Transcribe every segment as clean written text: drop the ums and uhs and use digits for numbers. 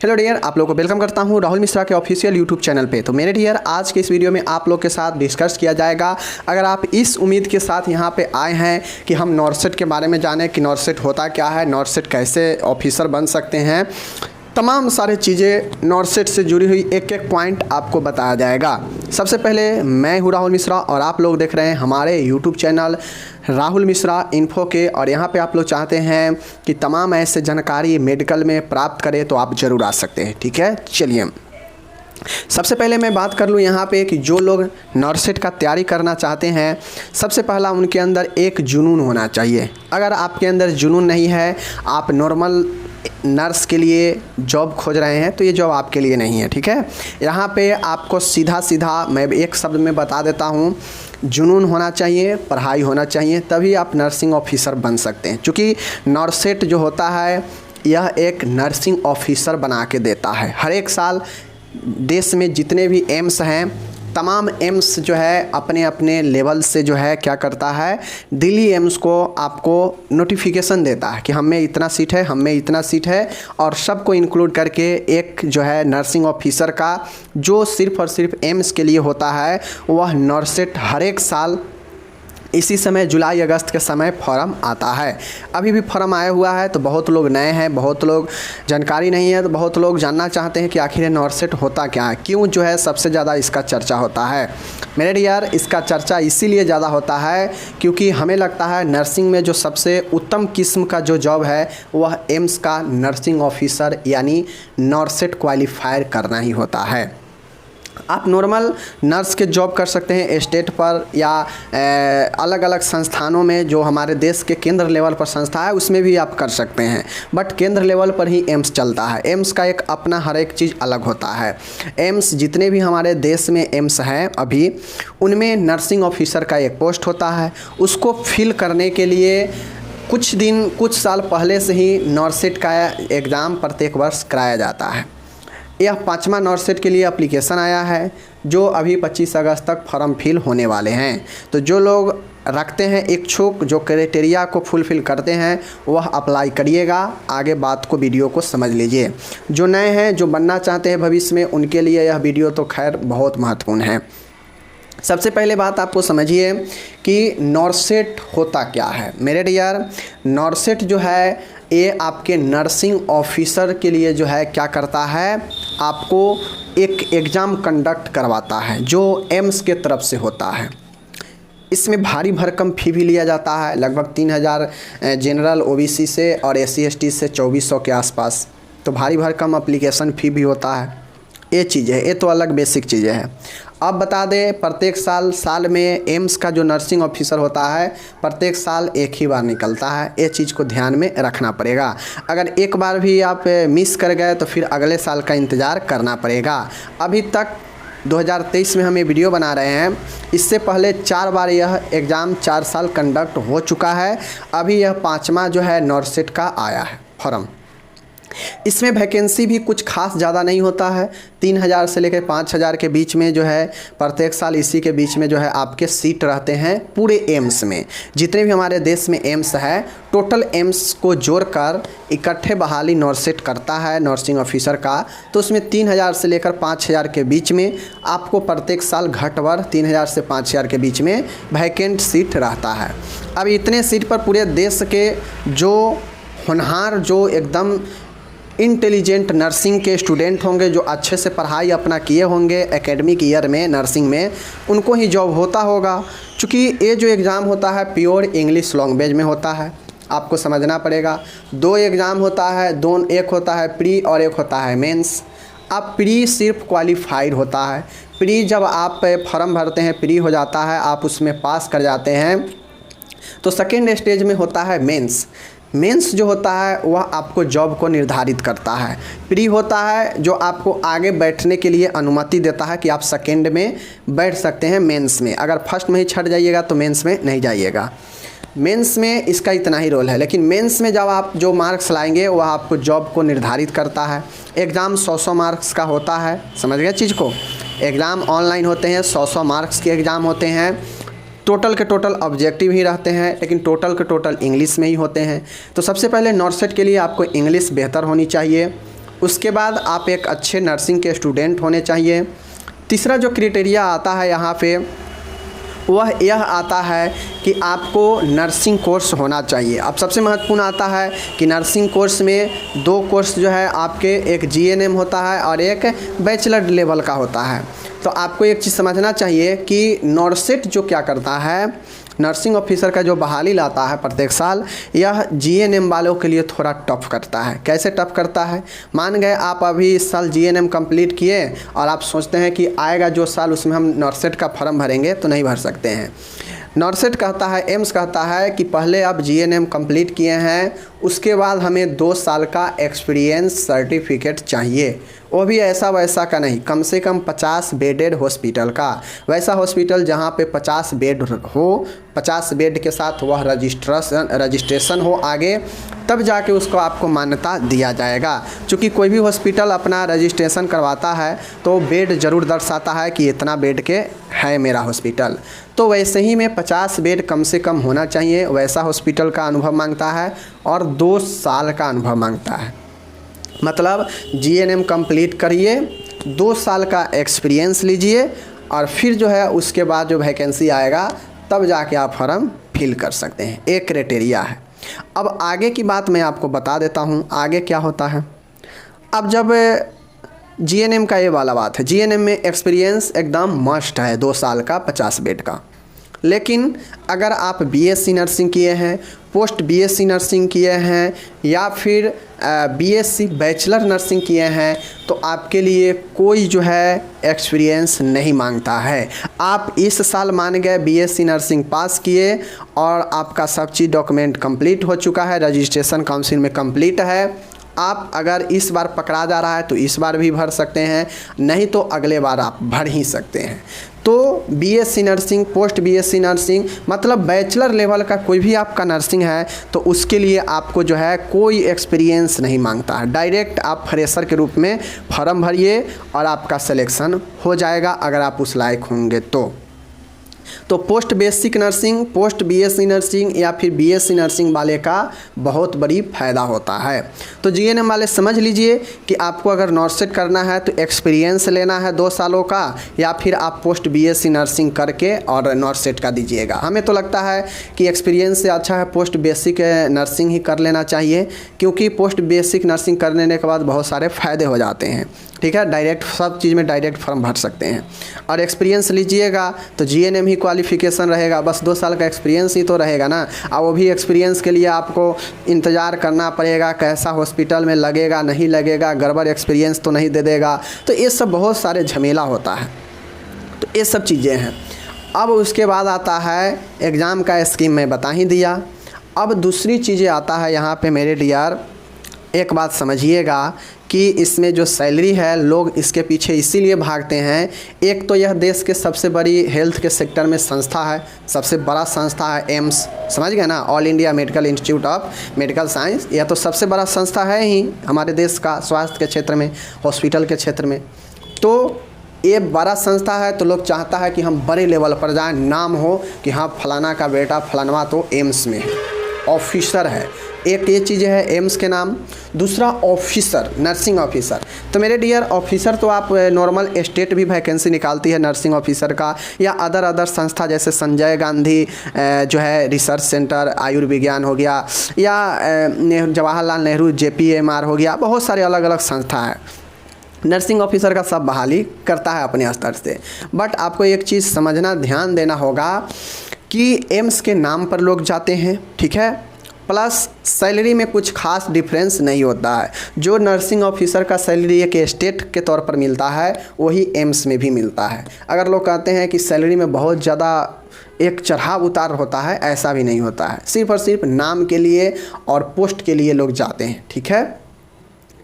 Hello dear, आप लोगों को वेलकम करता हूं राहुल मिश्रा के ऑफिशियल यूट्यूब चैनल पे। तो मेरे डियर, आज के इस वीडियो में आप लोग के साथ डिस्कस किया जाएगा। अगर आप इस उम्मीद के साथ यहां पे आए हैं कि हम नॉर्सेट के बारे में जानें कि नॉर्सेट होता क्या है, नॉर्सेट कैसे ऑफिसर बन सकते हैं, तमाम सारी चीज़ें नॉर्सेट से जुड़ी हुई एक एक पॉइंट आपको बताया जाएगा। सबसे पहले मैं हूँ राहुल मिश्रा और आप लोग देख रहे हैं हमारे YouTube channel Rahul Mishra info के। और यहाँ पे आप लोग चाहते हैं कि तमाम ऐसे जानकारी मेडिकल में प्राप्त करें तो आप ज़रूर आ सकते हैं। ठीक है, चलिए सबसे पहले मैं बात कर लूँ यहाँ पे कि जो लोग नॉर्सेट का तैयारी करना चाहते हैं, सबसे पहला उनके अंदर एक जुनून होना चाहिए। अगर आपके अंदर जुनून नहीं है, आप नॉर्मल नर्स के लिए जॉब खोज रहे हैं, तो ये जॉब आपके लिए नहीं है। ठीक है, यहाँ पे आपको सीधा सीधा मैं एक शब्द में बता देता हूँ, जुनून होना चाहिए, पढ़ाई होना चाहिए, तभी आप नर्सिंग ऑफिसर बन सकते हैं। क्योंकि नॉर्सेट जो होता है यह एक नर्सिंग ऑफिसर बना के देता है। हर एक साल देश में जितने भी एम्स हैं, तमाम एम्स जो है अपने अपने लेवल से जो है क्या करता है, दिल्ली एम्स को आपको नोटिफिकेशन देता है कि हम में इतना सीट है, हम में इतना सीट है, और सबको इंक्लूड करके एक जो है नर्सिंग ऑफिसर का जो सिर्फ़ और सिर्फ एम्स के लिए होता है, वह नॉर्सेट हर एक साल इसी समय जुलाई अगस्त के समय फॉर्म आता है। अभी भी फॉर्म आया हुआ है, तो बहुत लोग नए हैं, बहुत लोग जानकारी नहीं है, तो बहुत लोग जानना चाहते हैं कि आखिर ये नॉर्सेट होता क्या है, क्यों जो है सबसे ज़्यादा इसका चर्चा होता है। मेरे डियर, इसका चर्चा इसीलिए ज़्यादा होता है क्योंकि हमें लगता है नर्सिंग में जो सबसे उत्तम किस्म का जो जॉब है वह एम्स का नर्सिंग ऑफिसर यानी नॉर्सेट क्वालिफायर करना ही होता है। आप नॉर्मल नर्स के जॉब कर सकते हैं स्टेट पर या अलग अलग संस्थानों में, जो हमारे देश के केंद्र लेवल पर संस्था है उसमें भी आप कर सकते हैं, बट केंद्र लेवल पर ही एम्स चलता है। एम्स का एक अपना हर एक चीज़ अलग होता है। एम्स जितने भी हमारे देश में एम्स हैं अभी, उनमें नर्सिंग ऑफिसर का एक पोस्ट होता है। उसको फिल करने के लिए कुछ साल पहले से ही नॉर्सेट का एग्ज़ाम प्रत्येक वर्ष कराया जाता है। यह 5वां नॉर्सेट के लिए एप्लीकेशन आया है, जो अभी 25 अगस्त तक फॉर्म फिल होने वाले हैं। तो जो लोग रखते हैं इच्छुक, जो क्राइटेरिया को फुलफ़िल करते हैं, वह अप्लाई करिएगा। आगे बात को वीडियो को समझ लीजिए। जो नए हैं, जो बनना चाहते हैं भविष्य में, उनके लिए यह वीडियो तो खैर बहुत महत्वपूर्ण है। सबसे पहले बात आपको समझिए कि नॉर्सेट होता क्या है। मेरे डियर, नॉर्सेट जो है ये आपके नर्सिंग ऑफिसर के लिए जो है क्या करता है, आपको एक एग्ज़ाम कंडक्ट करवाता है जो एम्स के तरफ से होता है। इसमें भारी भरकम फ़ी भी लिया जाता है, लगभग 3000 जनरल ओबीसी से और एससी एसटी से 2400 के आसपास। तो भारी भरकम एप्लीकेशन फ़ी भी होता है। ये चीज़ है, ये तो अलग बेसिक चीज़ें हैं। अब बता दें, प्रत्येक साल में एम्स का जो नर्सिंग ऑफिसर होता है प्रत्येक साल एक ही बार निकलता है। ये चीज़ को ध्यान में रखना पड़ेगा। अगर एक बार भी आप मिस कर गए तो फिर अगले साल का इंतज़ार करना पड़ेगा। अभी तक 2023 में हम ये वीडियो बना रहे हैं, इससे पहले 4 बार यह एग्ज़ाम 4 साल कंडक्ट हो चुका है। अभी यह 5वां जो है नॉर्सेट का आया है फॉर्म। इसमें वैकेंसी भी कुछ खास ज़्यादा नहीं होता है। 3000 से लेकर 5000 के बीच में जो है प्रत्येक साल इसी के बीच में जो है आपके सीट रहते हैं पूरे एम्स में। जितने भी हमारे देश में एम्स है, टोटल एम्स को जोड़कर इकट्ठे बहाली नॉर्सेट करता है नर्सिंग ऑफिसर का। तो उसमें 3000 से लेकर 5000 के बीच में आपको प्रत्येक साल घटवर 3000 से 5000 के बीच में वैकेंट सीट रहता है। अब इतने सीट पर पूरे देश के जो होनहार, जो एकदम इंटेलिजेंट नर्सिंग के स्टूडेंट होंगे, जो अच्छे से पढ़ाई अपना किए होंगे एकेडमिक ईयर में नर्सिंग में, उनको ही जॉब होता होगा। क्योंकि ये जो एग्ज़ाम होता है प्योर इंग्लिश लैंग्वेज में होता है। आपको समझना पड़ेगा, 2 एग्ज़ाम होता है, एक होता है प्री और एक होता है मेंस। अब प्री सिर्फ क्वालिफाइड होता है। प्री जब आप फॉर्म भरते हैं, प्री हो जाता है, आप उसमें पास कर जाते हैं, तो सेकेंड स्टेज में होता है मेंस। मेंस जो होता है वह आपको जॉब को निर्धारित करता है। प्री होता है जो आपको आगे बैठने के लिए अनुमति देता है कि आप सेकेंड में बैठ सकते हैं मेंस में। अगर फर्स्ट में ही छट जाइएगा तो मेंस में नहीं जाइएगा। मेंस में इसका इतना ही रोल है, लेकिन मेंस में जब आप जो मार्क्स लाएंगे वह आपको जॉब को निर्धारित करता है। एग्ज़ाम 100 मार्क्स का होता है, समझ गए चीज़ को। एग्ज़ाम ऑनलाइन होते हैं, 100 मार्क्स के एग्ज़ाम होते हैं। टोटल के टोटल ऑब्जेक्टिव ही रहते हैं, लेकिन टोटल के टोटल इंग्लिश में ही होते हैं। तो सबसे पहले नॉर्सेट के लिए आपको इंग्लिश बेहतर होनी चाहिए। उसके बाद आप एक अच्छे नर्सिंग के स्टूडेंट होने चाहिए। तीसरा जो क्राइटेरिया आता है यहाँ पे वह यह आता है कि आपको नर्सिंग कोर्स होना चाहिए। अब सबसे महत्वपूर्ण आता है कि नर्सिंग कोर्स में 2 कोर्स जो है आपके, एक जीएनएम होता है और एक बैचलर लेवल का होता है। तो आपको एक चीज़ समझना चाहिए कि नॉर्सेट जो क्या करता है, नर्सिंग ऑफिसर का जो बहाली लाता है प्रत्येक साल, यह जीएनएम वालों के लिए थोड़ा टफ करता है। कैसे टफ करता है? मान गए आप अभी इस साल जीएनएम कंप्लीट किए और आप सोचते हैं कि आएगा जो साल उसमें हम नॉर्सेट का फॉर्म भरेंगे, तो नहीं भर सकते हैं। नॉर्सेट कहता है, एम्स कहता है कि पहले आप जीएनएम कंप्लीट किए हैं, उसके बाद हमें 2 साल का एक्सपीरियंस सर्टिफिकेट चाहिए। वो भी ऐसा वैसा का नहीं, कम से कम 50 बेडेड हॉस्पिटल का, वैसा हॉस्पिटल जहाँ पे 50 बेड हो, 50 बेड के साथ वह रजिस्ट्रेशन हो आगे, तब जाके उसको आपको मान्यता दिया जाएगा। क्योंकि कोई भी हॉस्पिटल अपना रजिस्ट्रेशन करवाता है तो बेड ज़रूर दर्शाता है कि इतना बेड के है मेरा हॉस्पिटल। तो वैसे ही में 50 बेड कम से कम होना चाहिए, वैसा हॉस्पिटल का अनुभव मांगता है और 2 साल का अनुभव मांगता है। मतलब जीएनएम कंप्लीट करिए, 2 साल का एक्सपीरियंस लीजिए और फिर जो है उसके बाद जो वैकेंसी आएगा तब जाके आप फॉर्म फिल कर सकते हैं। एक क्राइटेरिया है। अब आगे की बात मैं आपको बता देता हूँ, आगे क्या होता है। अब जब जीएनएम का ये वाला बात है, जीएनएम में एक्सपीरियंस एकदम मस्ट है, 2 साल का 50 बेड का। लेकिन अगर आप बीएससी नर्सिंग किए हैं, पोस्ट बीएससी नर्सिंग किए हैं या फिर बीएससी बैचलर नर्सिंग किए हैं, तो आपके लिए कोई जो है एक्सपीरियंस नहीं मांगता है। आप इस साल मान गए बीएससी नर्सिंग पास किए और आपका सब चीज़ डॉक्यूमेंट कंप्लीट हो चुका है, रजिस्ट्रेशन काउंसिल में कंप्लीट है। आप अगर इस बार पकड़ा जा रहा है तो इस बार भी भर सकते हैं, नहीं तो अगले बार आप भर ही सकते हैं। तो BSc nursing, post BSc nursing, मतलब बैचलर लेवल का कोई भी आपका नर्सिंग है तो उसके लिए आपको जो है कोई एक्सपीरियंस नहीं मांगता है। डायरेक्ट आप फ्रेशर के रूप में फॉर्म भरिए और आपका सिलेक्शन हो जाएगा अगर आप उस लायक होंगे तो post basic nursing, post BSc nursing या फिर बीएससी नर्सिंग वाले का बहुत बड़ी फ़ायदा होता है। तो जीएनएम वाले समझ लीजिए कि आपको अगर नॉर्सेट करना है तो एक्सपीरियंस लेना है 2 सालों का, या फिर आप पोस्ट बीएससी नर्सिंग करके और नॉर्सेट का दीजिएगा। हमें तो लगता है कि एक्सपीरियंस से अच्छा है पोस्ट बेसिक नर्सिंग ही कर लेना चाहिए, क्योंकि पोस्ट बेसिक नर्सिंग कर लेने के बाद बहुत सारे फ़ायदे हो जाते हैं। ठीक है, डायरेक्ट सब चीज़ में डायरेक्ट फॉर्म भर सकते हैं। और एक्सपीरियंस लीजिएगा तो जीएनएम ही क्वालिफिकेशन रहेगा, बस 2 साल का एक्सपीरियंस ही तो रहेगा ना। और वो भी एक्सपीरियंस के लिए आपको इंतज़ार करना पड़ेगा, कैसा हॉस्पिटल में लगेगा नहीं लगेगा, गड़बड़ एक्सपीरियंस तो नहीं दे देगा। तो ये सब बहुत सारे झमेला होता है। तो ये सब चीज़ें हैं। अब उसके बाद आता है एग्ज़ाम का स्कीम, मैं बता ही दिया। अब दूसरी चीज़ें आता है यहाँ पे मेरे डियर, एक बात समझिएगा कि इसमें जो सैलरी है, लोग इसके पीछे इसीलिए भागते हैं। एक तो यह देश के सबसे बड़ी हेल्थ के सेक्टर में संस्था है, सबसे बड़ा संस्था है एम्स, समझ गए ना, all India medical institute of medical science. यह तो सबसे बड़ा संस्था है ही हमारे देश का स्वास्थ्य के क्षेत्र में, हॉस्पिटल के क्षेत्र में। तो ये बड़ा संस्था है तो लोग चाहता है कि हम बड़े लेवल पर जाएं, नाम हो कि हाँ फलाना का बेटा फलानवा तो एम्स में है, ऑफिसर है। एक ये चीज़ है एम्स के नाम। दूसरा ऑफिसर, नर्सिंग ऑफिसर। तो मेरे डियर ऑफिसर तो आप नॉर्मल स्टेट भी वैकेंसी निकालती है नर्सिंग ऑफिसर का, या अदर संस्था जैसे संजय गांधी जो है रिसर्च सेंटर आयुर्विज्ञान हो गया, या जवाहरलाल नेहरू JPMR हो गया, बहुत सारे अलग अलग संस्था है। नर्सिंग ऑफिसर का सब बहाली करता है अपने स्तर से। बट आपको एक चीज़ समझना, ध्यान देना होगा कि एम्स के नाम पर लोग जाते हैं, ठीक है, प्लस सैलरी में कुछ खास डिफरेंस नहीं होता है। जो नर्सिंग ऑफिसर का सैलरी एक स्टेट के तौर पर मिलता है वही एम्स में भी मिलता है। अगर लोग कहते हैं कि सैलरी में बहुत ज़्यादा एक चढ़ाव उतार होता है, ऐसा भी नहीं होता है। सिर्फ और सिर्फ नाम के लिए और पोस्ट के लिए लोग जाते हैं, ठीक है,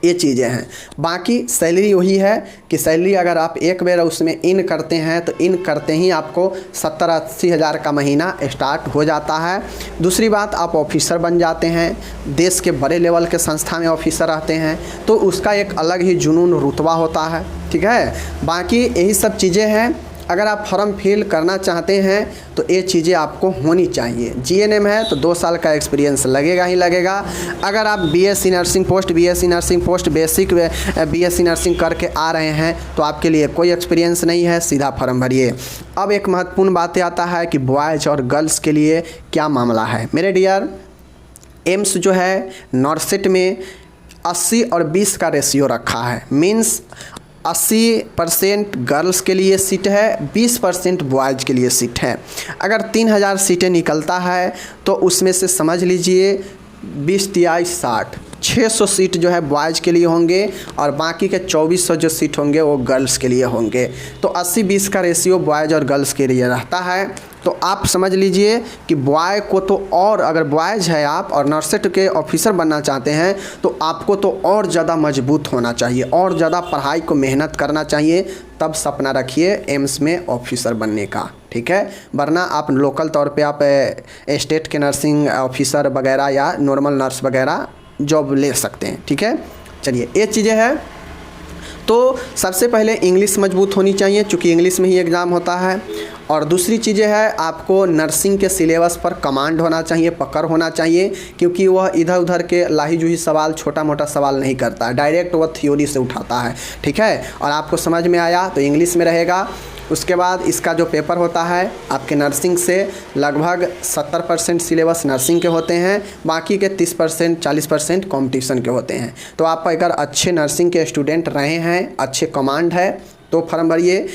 ये चीज़ें हैं। बाकी सैलरी वही है कि सैलरी अगर आप एक बार उसमें इन करते हैं तो इन करते ही आपको 70-80 हज़ार का महीना स्टार्ट हो जाता है। दूसरी बात, आप ऑफिसर बन जाते हैं, देश के बड़े लेवल के संस्था में ऑफिसर रहते हैं तो उसका एक अलग ही जुनून रुतबा होता है, ठीक है। बाकी यही सब चीज़ें हैं। अगर आप फॉर्म फिल करना चाहते हैं तो ये चीज़ें आपको होनी चाहिए। जीएनएम है तो 2 साल का एक्सपीरियंस लगेगा ही लगेगा। अगर आप BSc nursing post basic BSc nursing करके आ रहे हैं तो आपके लिए कोई एक्सपीरियंस नहीं है, सीधा फॉर्म भरिए। अब एक महत्वपूर्ण बात आता है कि बॉयज़ और गर्ल्स के लिए क्या मामला है। मेरे डियर, एम्स जो है नॉर्सेट में 80 और 20 का रेशियो रखा है। मीन्स 80% गर्ल्स के लिए सीट है, 20% बॉयज़ के लिए सीट है। अगर 3000 सीटें निकलता है तो उसमें से समझ लीजिए 20 तिहाई 60, 600 सीट जो है बॉयज़ के लिए होंगे और बाकी के 2400 जो सीट होंगे वो गर्ल्स के लिए होंगे। तो 80-20 का रेशियो बॉयज़ और गर्ल्स के लिए रहता है। तो आप समझ लीजिए कि बॉय को तो, और अगर बॉयज़ है आप और नर्सेट के ऑफिसर बनना चाहते हैं तो आपको तो और ज़्यादा मजबूत होना चाहिए, और ज़्यादा पढ़ाई को मेहनत करना चाहिए, तब सपना रखिए एम्स में ऑफिसर बनने का, ठीक है। वरना आप लोकल तौर पे आप स्टेट के नर्सिंग ऑफिसर वगैरह या नॉर्मल नर्स वगैरह जॉब ले सकते हैं, ठीक है। चलिए, ये चीज़ें हैं। तो सबसे पहले इंग्लिश मजबूत होनी चाहिए, चूँकि इंग्लिश में ही एग्ज़ाम होता है। और दूसरी चीज़ें है, आपको नर्सिंग के सिलेबस पर कमांड होना चाहिए, पकड़ होना चाहिए, क्योंकि वह इधर उधर के लाही जूही सवाल, छोटा मोटा सवाल नहीं करता है, डायरेक्ट वह थ्योरी से उठाता है, ठीक है। और आपको समझ में आया तो इंग्लिश में रहेगा। उसके बाद इसका जो पेपर होता है आपके नर्सिंग से लगभग 70% सिलेबस नर्सिंग के होते हैं, बाकी के 30% 40% कॉम्पिटिशन के होते हैं। तो आप अगर अच्छे नर्सिंग के स्टूडेंट रहे हैं, अच्छे कमांड है तो फॉर्म भरिए,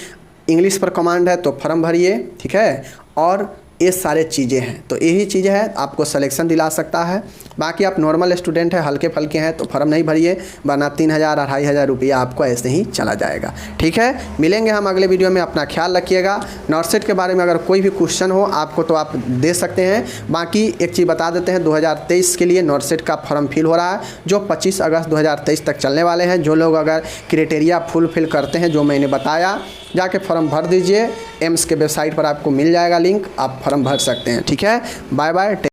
इंग्लिश पर कमांड है तो फॉर्म भरिए, ठीक है। और ये सारे चीज़ें हैं, तो यही चीज़ें हैं आपको सिलेक्शन दिला सकता है। बाकी आप नॉर्मल स्टूडेंट हैं, हल्के फल्के हैं तो फॉर्म नहीं भरिए, वरना 3000 2500 रुपया आपको ऐसे ही चला जाएगा, ठीक है। मिलेंगे हम अगले वीडियो में, अपना ख्याल रखिएगा। नॉर्सेट के बारे में अगर कोई भी क्वेश्चन हो आपको तो आप दे सकते हैं। बाकी एक चीज़ बता देते हैं, 2023 के लिए नॉर्सेट का फॉर्म फिल हो रहा है, जो 25 अगस्त 2023 तक चलने वाले हैं। जो लोग अगर क्राइटेरिया फुलफिल करते हैं जो मैंने बताया, जाके फॉर्म भर दीजिए। एम्स के वेबसाइट पर आपको मिल जाएगा लिंक, आप फॉर्म भर सकते हैं, ठीक है। Bye bye.